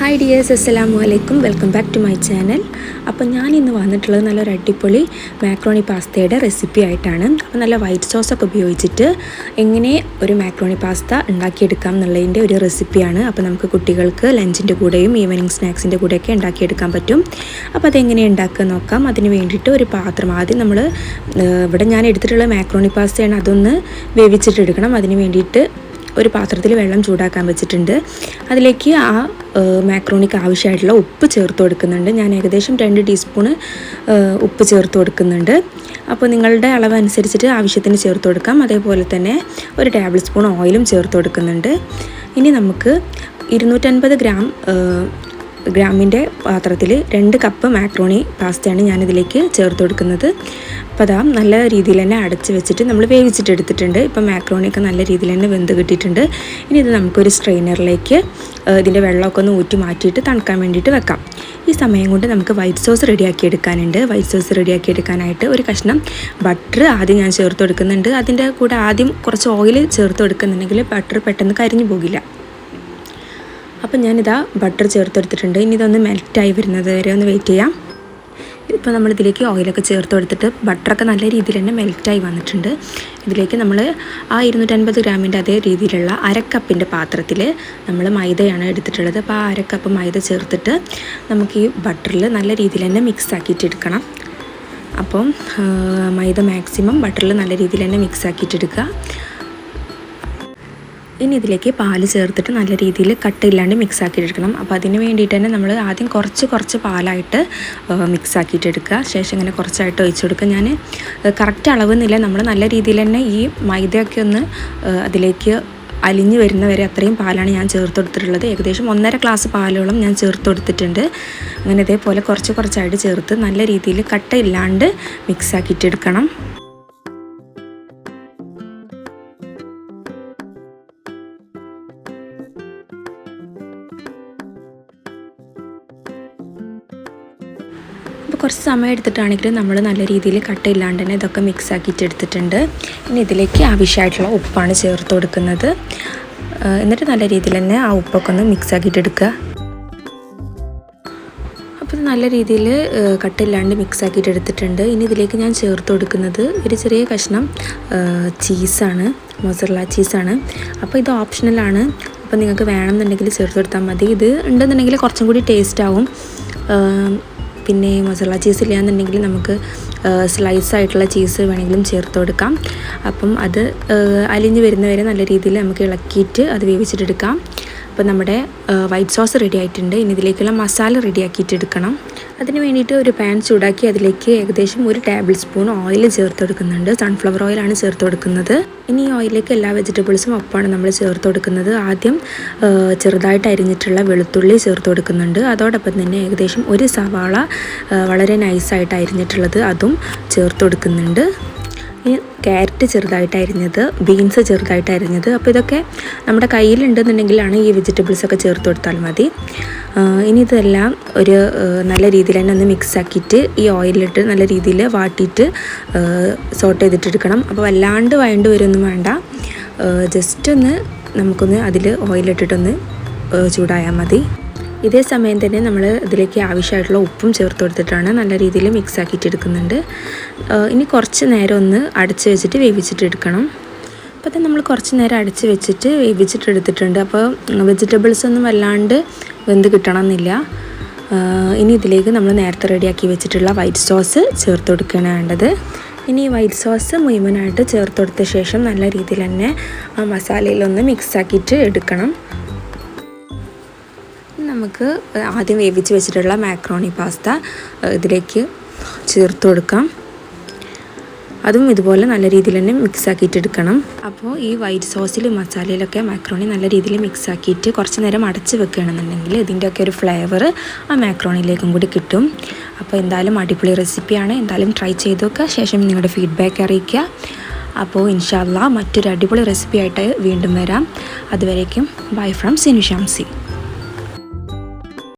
Hi dears, അസ്സലാമു അലൈക്കും. Welcome back to my channel. അപ്പോൾ ഞാൻ ഇന്ന് വന്നിട്ടുള്ളത് നല്ലൊരു അടിപൊളി മാക്രോണി പാസ്തയുടെ റെസിപ്പി ആയിട്ടാണ്. അപ്പോൾ നല്ല വൈറ്റ് സോസൊക്കെ ഉപയോഗിച്ചിട്ട് എങ്ങനെ ഒരു മാക്രോണി പാസ്ത ഉണ്ടാക്കിയെടുക്കാം എന്നുള്ളതിൻ്റെ ഒരു റെസിപ്പിയാണ്. അപ്പോൾ നമുക്ക് കുട്ടികൾക്ക് ലഞ്ചിൻ്റെ കൂടെയും ഈവനിങ് സ്നാക്സിൻ്റെ കൂടെയൊക്കെ ഉണ്ടാക്കിയെടുക്കാൻ പറ്റും. അപ്പോൾ അതെങ്ങനെ ഉണ്ടാക്കുക നോക്കാം. അതിന് വേണ്ടിയിട്ട് ഒരു പാത്രം ആദ്യം നമ്മൾ ഇവിടെ ഞാൻ എടുത്തിട്ടുള്ള മാക്രോണി പാസ്തയാണ്, അതൊന്ന് വേവിച്ചിട്ടെടുക്കണം. അതിന് വേണ്ടിയിട്ട് ഒരു പാത്രത്തിൽ വെള്ളം ചൂടാക്കാൻ വെച്ചിട്ടുണ്ട്. അതിലേക്ക് ആ മാക്രോണിക്ക് ആവശ്യമായിട്ടുള്ള ഉപ്പ് ചേർത്ത് കൊടുക്കുന്നുണ്ട്. ഞാൻ ഏകദേശം 2 ടീസ്പൂണ് ഉപ്പ് ചേർത്ത് കൊടുക്കുന്നുണ്ട്. അപ്പോൾ നിങ്ങളുടെ അളവ് അനുസരിച്ചിട്ട് ആവശ്യത്തിന് ചേർത്ത് കൊടുക്കാം. അതേപോലെ തന്നെ ഒരു ടേബിൾ സ്പൂൺ ഓയിലും ചേർത്ത് കൊടുക്കുന്നുണ്ട്. ഇനി നമുക്ക് 250 ഗ്രാമിൻ്റെ പാത്രത്തിൽ 2 കപ്പ് മാക്രോണി പാസ്തയാണ് ഞാനിതിലേക്ക് ചേർത്ത് കൊടുക്കുന്നത്. അപ്പോൾ അതാ നല്ല രീതിയിൽ തന്നെ അടച്ച് വെച്ചിട്ട് നമ്മൾ വേവിച്ചിട്ടെടുത്തിട്ടുണ്ട്. ഇപ്പം മാക്രോണിയൊക്കെ നല്ല രീതിയിൽ തന്നെ വെന്ത് കിട്ടിയിട്ടുണ്ട്. ഇനി ഇത് നമുക്കൊരു സ്ട്രെയിനറിലേക്ക് ഇതിൻ്റെ വെള്ളമൊക്കെ ഒന്ന് ഊറ്റി മാറ്റിയിട്ട് തണുക്കാൻ വേണ്ടിയിട്ട് വെക്കാം. ഈ സമയം കൊണ്ട് നമുക്ക് വൈറ്റ് സോസ് റെഡിയാക്കി എടുക്കാനുണ്ട്. വൈറ്റ് സോസ് റെഡിയാക്കി എടുക്കാനായിട്ട് ഒരു കഷ്ണം ബട്ടർ ആദ്യം ഞാൻ ചേർത്ത് കൊടുക്കുന്നുണ്ട്. അതിൻ്റെ കൂടെ ആദ്യം കുറച്ച് ഓയിൽ ചേർത്ത് കൊടുക്കുന്നുണ്ടെങ്കിൽ ബട്ടർ പെട്ടെന്ന് കരിഞ്ഞു പോകില്ല. അപ്പം ഞാനിതാ ബട്ടർ ചേർത്തെടുത്തിട്ടുണ്ട്. ഇനി ഇതൊന്ന് മെൽറ്റായി വരുന്നത് വരെ ഒന്ന് വെയിറ്റ് ചെയ്യാം. ഇപ്പോൾ നമ്മളിതിലേക്ക് ഓയിലൊക്കെ ചേർത്ത് കൊടുത്തിട്ട് ബട്ടറൊക്കെ നല്ല രീതിയിൽ തന്നെ മെൽറ്റായി വന്നിട്ടുണ്ട്. ഇതിലേക്ക് നമ്മൾ ആ 250 ഗ്രാമിൻ്റെ അതേ രീതിയിലുള്ള അരക്കപ്പിൻ്റെ പാത്രത്തിൽ നമ്മൾ മൈദയാണ് എടുത്തിട്ടുള്ളത്. അപ്പോൾ ആ അരക്കപ്പ് മൈദ ചേർത്തിട്ട് നമുക്ക് ഈ ബട്ടറിൽ നല്ല രീതിയിൽ തന്നെ മിക്സ് ആക്കിയിട്ടെടുക്കണം. അപ്പം മൈദ മാക്സിമം ബട്ടറിൽ നല്ല രീതിയിൽ തന്നെ മിക്സ് ആക്കിയിട്ടെടുക്കുക. ഇനി ഇതിലേക്ക് പാല് ചേർത്തിട്ട് നല്ല രീതിയിൽ കട്ടയില്ലാണ്ട് മിക്സ് ആക്കിയിട്ടെടുക്കണം. അപ്പോൾ അതിന് വേണ്ടിയിട്ട് തന്നെ നമ്മൾ ആദ്യം കുറച്ച് പാലായിട്ട് മിക്സ് ആക്കിയിട്ടെടുക്കുക. ശേഷം ഇങ്ങനെ കുറച്ചായിട്ട് ഒഴിച്ചു കൊടുക്കുക. ഞാൻ കറക്റ്റ് അളവെന്നില്ല, നമ്മൾ നല്ല രീതിയിൽ തന്നെ ഈ മൈദയൊക്കെ ഒന്ന് അതിലേക്ക് അലിഞ്ഞ് വരുന്നവരെ അത്രയും പാലാണ് ഞാൻ ചേർത്ത് കൊടുത്തിട്ടുള്ളത്. ഏകദേശം 1.5 ഗ്ലാസ് പാലോളം ഞാൻ ചേർത്ത് കൊടുത്തിട്ടുണ്ട്. അങ്ങനെ ഇതേപോലെ കുറച്ചായിട്ട് ചേർത്ത് നല്ല രീതിയിൽ കട്ടയില്ലാണ്ട് മിക്സ് ആക്കിയിട്ടെടുക്കണം. കുറച്ച് സമയം എടുത്തിട്ടാണെങ്കിലും നമ്മൾ നല്ല രീതിയിൽ കട്ടയില്ലാണ്ട് തന്നെ ഇതൊക്കെ മിക്സ് ആക്കിയിട്ട് എടുത്തിട്ടുണ്ട്. ഇനി ഇതിലേക്ക് ആവശ്യമായിട്ടുള്ള ഉപ്പാണ് ചേർത്ത് കൊടുക്കുന്നത്. എന്നിട്ട് നല്ല രീതിയിൽ തന്നെ ആ ഉപ്പൊക്കെ ഒന്ന് മിക്സ് ആക്കിയിട്ട് എടുക്കുക. അപ്പോൾ നല്ല രീതിയിൽ കട്ടയില്ലാണ്ട് മിക്സ് ആക്കിയിട്ട് എടുത്തിട്ടുണ്ട്. ഇനി ഇതിലേക്ക് ഞാൻ ചേർത്ത് കൊടുക്കുന്നത് ഒരു ചെറിയ കഷ്ണം ചീസാണ്, മൊസറല്ല ചീസാണ്. അപ്പോൾ ഇത് ഓപ്ഷണലാണ്. അപ്പോൾ നിങ്ങൾക്ക് വേണമെന്നുണ്ടെങ്കിൽ ചേർത്ത് കൊടുത്താൽ മതി. ഇത് ഉണ്ടെന്നുണ്ടെങ്കിൽ കുറച്ചും കൂടി ടേസ്റ്റ് ആവും. പിന്നെ മസാല ചീസ് ഇല്ലാന്നുണ്ടെങ്കിൽ നമുക്ക് സ്ലൈസ് ആയിട്ടുള്ള ചീസ് വേണമെങ്കിലും ചേർത്ത് കൊടുക്കാം. അപ്പം അത് അലിഞ്ഞ് വരുന്നവരെ നല്ല രീതിയിൽ നമുക്ക് ഇളക്കിയിട്ട് അത് വേവിച്ചിട്ടെടുക്കാം. അപ്പോൾ നമ്മുടെ വൈറ്റ് സോസ് റെഡി ആയിട്ടുണ്ട്. ഇനി ഇതിലേക്കുള്ള മസാല റെഡിയാക്കിയിട്ട് എടുക്കണം. അതിന് വേണ്ടിയിട്ട് ഒരു പാൻ ചൂടാക്കി അതിലേക്ക് ഏകദേശം 1 ടേബിൾ സ്പൂൺ ഓയിൽ ചേർത്ത് കൊടുക്കുന്നുണ്ട്. സൺഫ്ലവർ ഓയിലാണ് ചേർത്ത് കൊടുക്കുന്നത്. ഇനി ഈ ഓയിലേക്ക് എല്ലാ വെജിറ്റബിൾസും ഒപ്പമാണ് നമ്മൾ ചേർത്ത് കൊടുക്കുന്നത്. ആദ്യം ചെറുതായിട്ട് അരിഞ്ഞിട്ടുള്ള വെളുത്തുള്ളി ചേർത്ത് കൊടുക്കുന്നുണ്ട്. അതോടൊപ്പം തന്നെ ഏകദേശം 1 സവാള വളരെ നൈസായിട്ട് അരിഞ്ഞിട്ടുള്ളത് അതും ചേർത്ത് കൊടുക്കുന്നുണ്ട്. ഈ ക്യാരറ്റ് ചെറുതായിട്ട് അരിഞ്ഞത്, ബീൻസ് ചെറുതായിട്ട് അരിഞ്ഞത്. അപ്പോൾ ഇതൊക്കെ നമ്മുടെ കയ്യിലുണ്ടെന്നുണ്ടെങ്കിലാണ് ഈ വെജിറ്റബിൾസൊക്കെ ചേർത്ത് കൊടുത്താൽ മതി. ഇനി ഇതെല്ലാം ഒരു നല്ല രീതിയിൽ തന്നെ ഒന്ന് മിക്സ് ആക്കിയിട്ട് ഈ ഓയിലിട്ട് നല്ല രീതിയിൽ വാട്ടിയിട്ട് സോട്ട് ചെയ്തിട്ടെടുക്കണം. അപ്പോൾ വല്ലാണ്ട് വഴണ്ട് വരുമൊന്നും വേണ്ട, ജസ്റ്റ് ഒന്ന് നമുക്കൊന്ന് അതിൽ ഓയിലിട്ടിട്ടൊന്ന് ചൂടായാൽ മതി. ഇതേ സമയം തന്നെ നമ്മൾ ഇതിലേക്ക് ആവശ്യമായിട്ടുള്ള ഉപ്പും ചേർത്ത് കൊടുത്തിട്ടാണ് നല്ല രീതിയിൽ മിക്സ് ആക്കിയിട്ടെടുക്കുന്നുണ്ട്. ഇനി കുറച്ച് നേരം ഒന്ന് അടച്ച് വെച്ചിട്ട് വേവിച്ചിട്ടെടുക്കണം. അപ്പോൾ തന്നെ നമ്മൾ കുറച്ച് നേരം അടച്ച് വെച്ചിട്ട് വേവിച്ചിട്ടെടുത്തിട്ടുണ്ട്. അപ്പോൾ വെജിറ്റബിൾസ് ഒന്നും വല്ലാണ്ട് വെന്ത് കിട്ടണമെന്നില്ല. ഇനി ഇതിലേക്ക് നമ്മൾ നേരത്തെ റെഡിയാക്കി വെച്ചിട്ടുള്ള വൈറ്റ് സോസ് ചേർത്ത് കൊടുക്കുകയാണ് വേണ്ടത്. ഇനി ഈ വൈറ്റ് സോസ് മുഴുവനായിട്ട് ചേർത്ത് കൊടുത്ത ശേഷം നല്ല രീതിയിൽ തന്നെ ആ മസാലയിലൊന്ന് മിക്സ് ആക്കിയിട്ട് എടുക്കണം. നമുക്ക് ആദ്യം വേവിച്ച് വെച്ചിട്ടുള്ള മാക്രോണി പാസ്ത ഇതിലേക്ക് ചേർത്ത് കൊടുക്കാം. അതും ഇതുപോലെ നല്ല രീതിയിൽ തന്നെ മിക്സ് ആക്കിയിട്ട് എടുക്കണം. അപ്പോൾ ഈ വൈറ്റ് സോസിൽ മസാലയിലൊക്കെ മാക്രോണി നല്ല രീതിയിൽ മിക്സ് ആക്കിയിട്ട് കുറച്ച് നേരം അടച്ച് വെക്കുകയാണെന്നുണ്ടെങ്കിൽ ഇതിൻ്റെയൊക്കെ ഒരു ഫ്ലേവർ ആ മാക്രോണിയിലേക്കും കൂടി കിട്ടും. അപ്പോൾ എന്തായാലും അടിപൊളി റെസിപ്പിയാണ്. എന്തായാലും ട്രൈ ചെയ്ത് നോക്കുക. ശേഷം നിങ്ങളുടെ ഫീഡ്ബാക്ക് അറിയിക്കുക. അപ്പോൾ ഇൻഷാ അല്ലാഹ് മറ്റൊരു അടിപൊളി റെസിപ്പി ആയിട്ട് വീണ്ടും വരാം. അതുവരേക്കും ബൈ ഫ്രം സിനു ഷംസി.